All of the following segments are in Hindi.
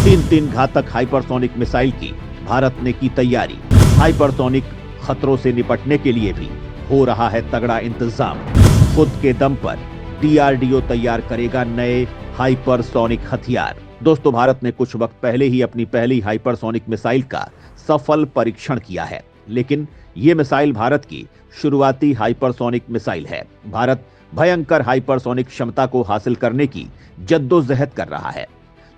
तीन घातक हाइपरसोनिक मिसाइल की भारत ने की तैयारी। हाइपरसोनिक खतरों से निपटने के लिए भी हो रहा है तगड़ा इंतजाम। खुद के दम पर डीआरडीओ तैयार करेगा नए हाइपरसोनिक हथियार। दोस्तों, भारत ने कुछ वक्त पहले ही अपनी पहली हाइपरसोनिक मिसाइल का सफल परीक्षण किया है, लेकिन यह मिसाइल भारत की शुरुआती हाइपरसोनिक मिसाइल है। भारत भयंकर हाइपरसोनिक क्षमता को हासिल करने की जद्दोजहद कर रहा है।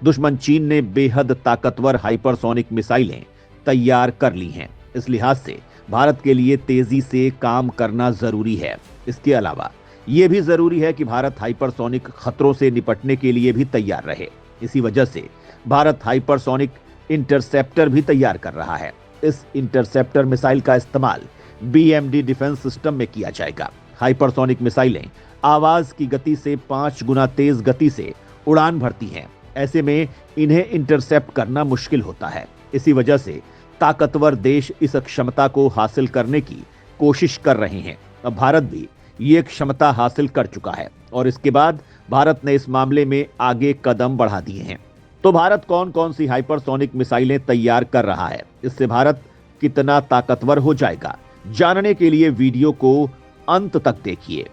दुश्मन चीन ने बेहद ताकतवर हाइपरसोनिक मिसाइलें तैयार कर ली हैं। इस लिहाज से भारत के लिए तेजी से काम करना जरूरी है। इसके अलावा यह भी जरूरी है कि भारत हाइपरसोनिक खतरों से निपटने के लिए भी तैयार रहे। इसी वजह से भारत हाइपरसोनिक इंटरसेप्टर भी तैयार कर रहा है। इस इंटरसेप्टर मिसाइल का इस्तेमाल बीएमडी डिफेंस सिस्टम में किया जाएगा। हाइपरसोनिक मिसाइलें आवाज की गति से 5 गुना तेज गति से उड़ान भरती हैं। ऐसे में इन्हें इंटरसेप्ट करना मुश्किल होता है। इसी वजह से ताकतवर देश इस क्षमता को हासिल करने की कोशिश कर रहे हैं। अब भारत भी ये क्षमता हासिल कर चुका है और इसके बाद भारत ने इस मामले में आगे कदम बढ़ा दिए हैं। तो भारत कौन कौन सी हाइपरसोनिक मिसाइलें तैयार कर रहा है, इससे भारत कितना ताकतवर हो जाएगा, जानने के लिए वीडियो को अंत तक देखिए।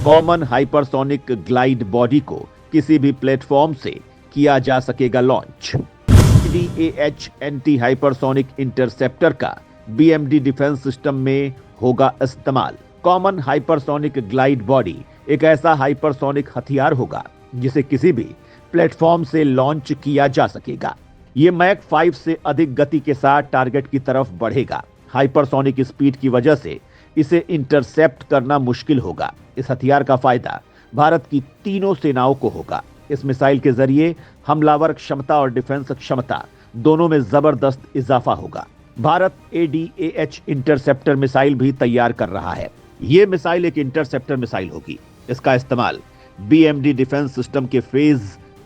कॉमन हाइपरसोनिक ग्लाइड बॉडी को किसी भी प्लेटफॉर्म से किया जा सकेगा लॉन्च। डीएएच एंटी हाइपरसोनिक इंटरसेप्टर का बीएमडी डिफेंस सिस्टम में होगा इस्तेमाल। कॉमन हाइपरसोनिक ग्लाइड बॉडी एक ऐसा हाइपरसोनिक हथियार होगा जिसे किसी भी प्लेटफॉर्म से लॉन्च किया जा सकेगा। यह मैक 5 से अधिक गति के साथ टारगेट की तरफ बढ़ेगा। हाइपरसोनिक स्पीड की वजह से इसे इंटरसेप्ट करना मुश्किल होगा। इस हथियार का फायदा भारत की तीनों सेनाओं को होगा। इस मिसाइल के जरिए हमलावर क्षमता और डिफेंस क्षमता दोनों में जबरदस्त इजाफा होगा। भारत एडीएएच इंटरसेप्टर मिसाइल भी तैयार कर रहा है। यह मिसाइल एक इंटरसेप्टर मिसाइल होगी। इसका इस्तेमाल बीएमडी डिफेंस सिस्टम के फेज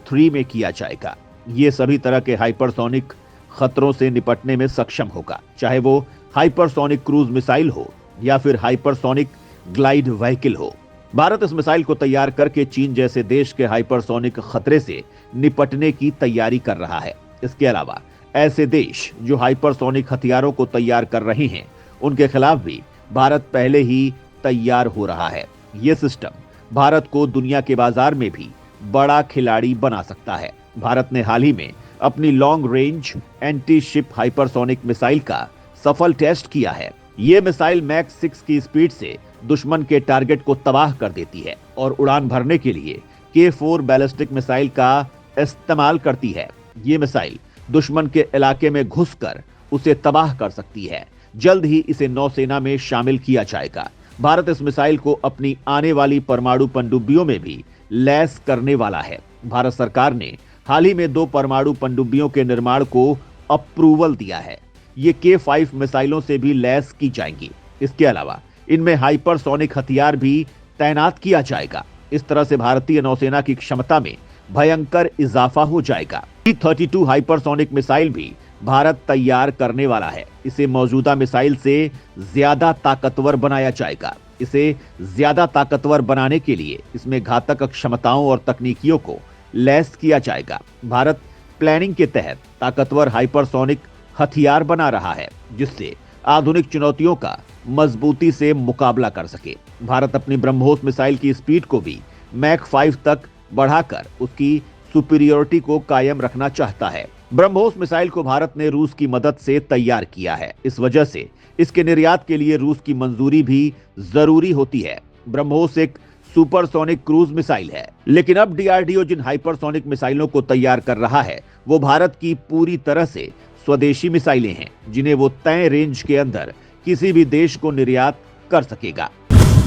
3 में किया जाएगा। यह सभी तरह के हाइपरसोनिक खतरों से निपटने में सक्षम होगा, चाहे वो हाइपरसोनिक क्रूज मिसाइल हो या फिर हाइपरसोनिक ग्लाइड व्हीकल हो। भारत इस मिसाइल को तैयार करके चीन जैसे देश के हाइपरसोनिक खतरे से निपटने की तैयारी कर रहा है। इसके अलावा ऐसे देश जो हाइपरसोनिक हथियारों को तैयार कर रहे हैं, उनके खिलाफ भी भारत पहले ही तैयार हो रहा है। यह सिस्टम भारत को दुनिया के बाजार में भी बड़ा खिलाड़ी बना सकता है। भारत ने हाल ही में अपनी long range anti ship hypersonic missile का सफल टेस्ट किया है। यह मिसाइल मैक 6 की स्पीड से दुश्मन के टारगेट को तबाह कर देती है और उड़ान भरने के लिए K4 बैलिस्टिक मिसाइल का इस्तेमाल करती है। यह मिसाइल दुश्मन के इलाके में घुसकर उसे तबाह कर सकती है। जल्द ही इसे नौसेना में शामिल किया जाएगा। भारत इस मिसाइल को अपनी आने वाली परमाणु पनडुब्बियों में भी लैस करने वाला है। भारत सरकार ने हाल ही में 2 परमाणु पनडुब्बियों के निर्माण को अप्रूवल दिया है। ये K5 मिसाइलों से भी लैस की जाएंगी। इसके अलावा इनमें हाइपरसोनिक हथियार भी तैनात किया जाएगा। इस तरह से भारतीय नौसेना की क्षमता में भयंकर इजाफा हो जाएगा। T-32 हाइपरसोनिक मिसाइल भी भारत तैयार करने वाला है। इसे मौजूदा मिसाइल से ज्यादा ताकतवर बनाया जाएगा। इसे ज्यादा ताकतवर बनाने के लिए इसमें घातक क्षमताओं और तकनीकियों को लैस किया जाएगा। भारत प्लानिंग के तहत ताकतवर हाइपरसोनिक हथियार बना रहा है, जिससे आधुनिक चुनौतियों का मजबूती से मुकाबला कर सके। भारत अपनी ब्रह्मोस मिसाइल की स्पीड को भी मैक 5 तक बढ़ाकर उसकी सुपीरियोरिटी को कायम रखना चाहता है। ब्रह्मोस मिसाइल को भारत ने रूस की मदद से तैयार किया है। इस वजह से इसके निर्यात के लिए रूस की मंजूरी भी जरूरी होती है। ब्रह्मोस एक सुपरसोनिक क्रूज मिसाइल है, लेकिन अब डीआरडीओ जिन हाइपरसोनिक मिसाइलों को तैयार कर रहा है, वो भारत की पूरी तरह से स्वदेशी मिसाइलें हैं, जिन्हें वो तय रेंज के अंदर किसी भी देश को निर्यात कर सकेगा।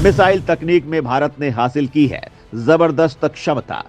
मिसाइल तकनीक में भारत ने हासिल की है जबरदस्त क्षमता।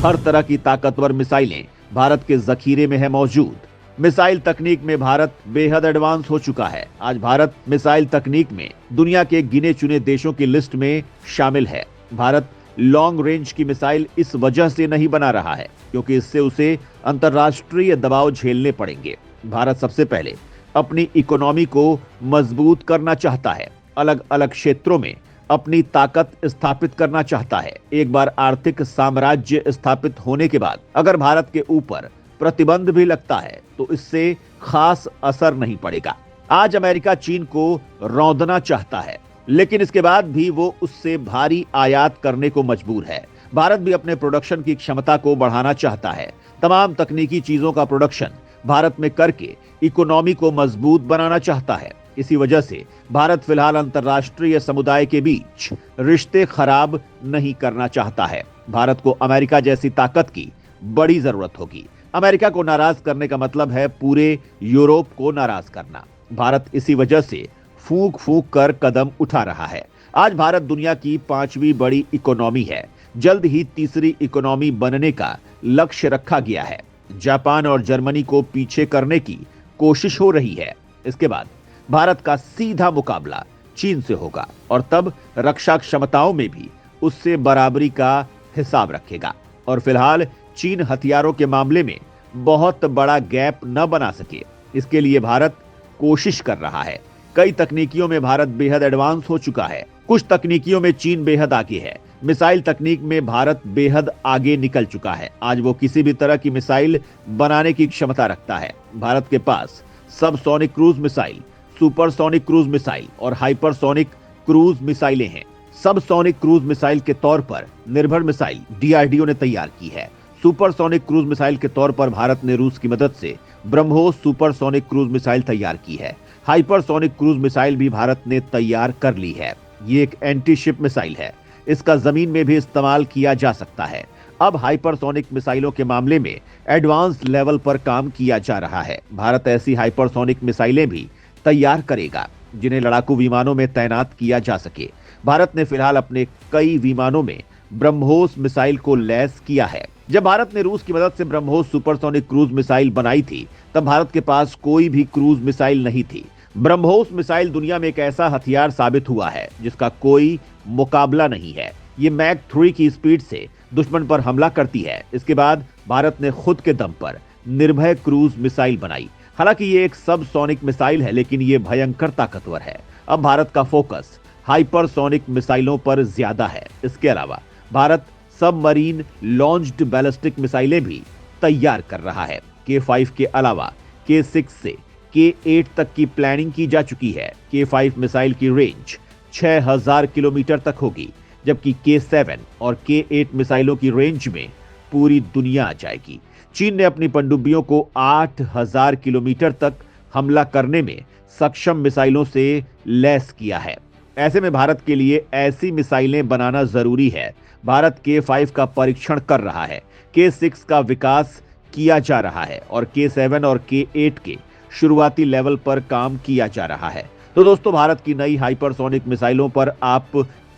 हर तरह की ताकतवर मिसाइलें भारत के जखीरे में है मौजूद। मिसाइल तकनीक में भारत बेहद एडवांस हो चुका है। आज भारत मिसाइल तकनीक में दुनिया के गिने चुने देशों की लिस्ट में शामिल है। भारत लॉन्ग रेंज की मिसाइल इस वजह से नहीं बना रहा है क्योंकि इससे उसे अंतर्राष्ट्रीय दबाव झेलने पड़ेंगे। भारत सबसे पहले अपनी इकोनॉमी को मजबूत करना चाहता है, अलग अलग क्षेत्रों में अपनी ताकत स्थापित करना चाहता है। एक बार आर्थिक साम्राज्य स्थापित होने के बाद अगर भारत के ऊपर प्रतिबंध भी लगता है तो इससे खास असर नहीं पड़ेगा। आज अमेरिका चीन को रौंदना चाहता है, लेकिन इसके बाद भी वो उससे भारी आयात करने को मजबूर है। भारत भी अपने प्रोडक्शन की क्षमता को बढ़ाना चाहता है। तमाम तकनीकी चीजों का प्रोडक्शन भारत में करके इकोनॉमी को मजबूत बनाना चाहता है। इसी वजह से भारत फिलहाल अंतर्राष्ट्रीय समुदाय के बीच रिश्ते खराब नहीं करना चाहता है। भारत को अमेरिका जैसी ताकत की बड़ी जरूरत होगी। अमेरिका को नाराज करने का मतलब है पूरे यूरोप को नाराज करना। भारत इसी वजह से फूंक फूंक कर कदम उठा रहा है। आज भारत दुनिया की 5वीं बड़ी इकोनॉमी है। जल्द ही तीसरी इकोनॉमी बनने का लक्ष्य रखा गया है। जापान और जर्मनी को पीछे करने की कोशिश हो रही है। इसके बाद भारत का सीधा मुकाबला चीन से होगा और तब रक्षा क्षमताओं में भी उससे बराबरी का हिसाब रखेगा। और फिलहाल चीन हथियारों के मामले में बहुत बड़ा गैप न बना सके, इसके लिए भारत कोशिश कर रहा है। कई तकनीकियों में भारत बेहद एडवांस हो चुका है। कुछ तकनीकियों में चीन बेहद आगे है। मिसाइल तकनीक में भारत बेहद आगे निकल चुका है। आज वो किसी भी तरह की मिसाइल बनाने की क्षमता रखता है। भारत के पास subsonic cruise missile, supersonic cruise missile और हाइपरसोनिक क्रूज मिसाइलें हैं। सबसोनिक क्रूज मिसाइल के तौर पर निर्भर मिसाइल डीआरडीओ ने तैयार की है। सुपरसोनिक क्रूज मिसाइल के तौर पर भारत ने रूस की मदद से ब्रह्मोस सुपरसोनिक क्रूज मिसाइल तैयार की है। हाइपरसोनिक क्रूज मिसाइल भी भारत ने तैयार कर ली है। ये एक एंटी शिप मिसाइल है। इसका जमीन में भी इस्तेमाल किया जा सकता है। अब हाइपरसोनिक मिसाइलों के मामले में एडवांस लेवल पर काम किया जा रहा है। भारत ऐसी हाइपरसोनिक मिसाइलें भी तैयार करेगा जिन्हें लड़ाकू विमानों में तैनात किया जा सके। भारत ने फिलहाल अपने कई विमानों में ब्रह्मोस मिसाइल को लैस किया है। जब भारत ने रूस की मदद से ब्रह्मोस सुपरसोनिक क्रूज मिसाइल बनाई थी, तब भारत के पास कोई भी क्रूज मिसाइल नहीं थी। ब्रह्मोस मिसाइल दुनिया में एक ऐसा हथियार साबित हुआ है जिसका कोई मुकाबला नहीं है। ये मैक 3 की स्पीड से दुश्मन पर हमला करती है। इसके बाद भारत ने खुद के दम पर निर्भय क्रूज मिसाइल बनाई। हालांकि ये एक सबसोनिक मिसाइल है, लेकिन ये भयंकर ताकतवर है। अब भारत का फोकस हाइपरसोनिक मिसाइलों पर ज्यादा है। इसके अलावा भारत सबमरीन लॉन्च्ड बैलिस्टिक मिसाइलें भी तैयार कर रहा है। K5 के अलावा K6 से K8 तक की प्लानिंग की जा चुकी है। K5 मिसाइल की रेंज 6000 किलोमीटर तक होगी, जबकि K7 और K8 मिसाइलों की रेंज में पूरी दुनिया आ जाएगी। चीन ने अपनी पनडुब्बियों को 8000 किलोमीटर तक हमला करने में सक्षम मिसाइलों से लैस किया है। ऐसे में भारत के लिए ऐसी मिसाइलें बनाना जरूरी है। भारत K5 का परीक्षण कर रहा है, K6 का विकास किया जा रहा है और K7 और K8 के शुरुआती लेवल पर काम किया जा रहा है। तो दोस्तों, भारत की नई हाइपरसोनिक मिसाइलों पर आप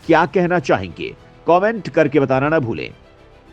क्या कहना चाहेंगे? कमेंट करके बताना ना भूलें।